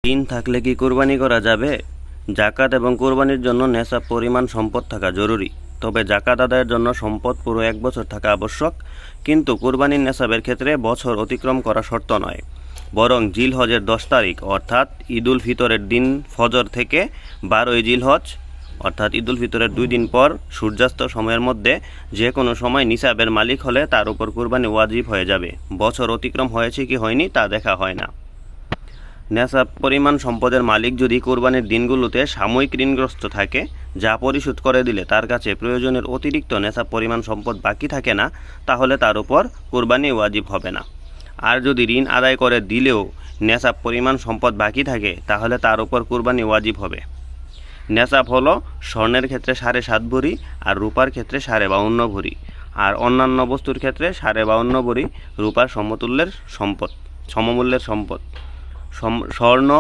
ঋণ থাকলে কি কোরবানি করা যাবে? জাকাত এবং কোরবানির জন্য নেশাব পরিমাণ সম্পদ থাকা জরুরি। তবে জাকাত আদায়ের জন্য সম্পদ পুরো 1 বছর থাকা আবশ্যক। কিন্তু কোরবানির নেশাবের ক্ষেত্রে বছর অতিক্রম করা শর্ত নয়, বরং জিলহজের 10 তারিখ অর্থাৎ ঈদুল ফিতরের দিন ফজর থেকে 12ই জিলহজ অর্থাৎ ঈদুল ফিতরের 2 দিন পর সূর্যাস্ত সময়ের মধ্যে যে কোনো সময় নিসাবের মালিক হলে তার উপর কোরবানি ওয়াজিব হয়ে যাবে। বছর অতিক্রম হয়েছে কি হয়নি তা দেখা হয় না। নেশাব পরিমাণ সম্পদের মালিক যদি কোরবানির দিনগুলোতে সাময়িক ঋণগ্রস্ত থাকে, যা পরিশোধ করে দিলে তার কাছে প্রয়োজনের অতিরিক্ত নেশাব পরিমাণ সম্পদ বাকি থাকে না, তাহলে তার উপর কোরবানি ওয়াজিব হবে না। আর যদি ঋণ আদায় করে দিলেও নেশাব পরিমাণ সম্পদ বাকি থাকে, তাহলে তার উপর কোরবানি ওয়াজিব হবে। নেশাব হলো স্বর্ণের ক্ষেত্রে 7.5 ভরি আর রূপার ক্ষেত্রে 52.5 ভরি, আর অন্যান্য বস্তুর ক্ষেত্রে 52.5 ভরি রূপার সমমূল্যের সম্পদ। স্বর্ণ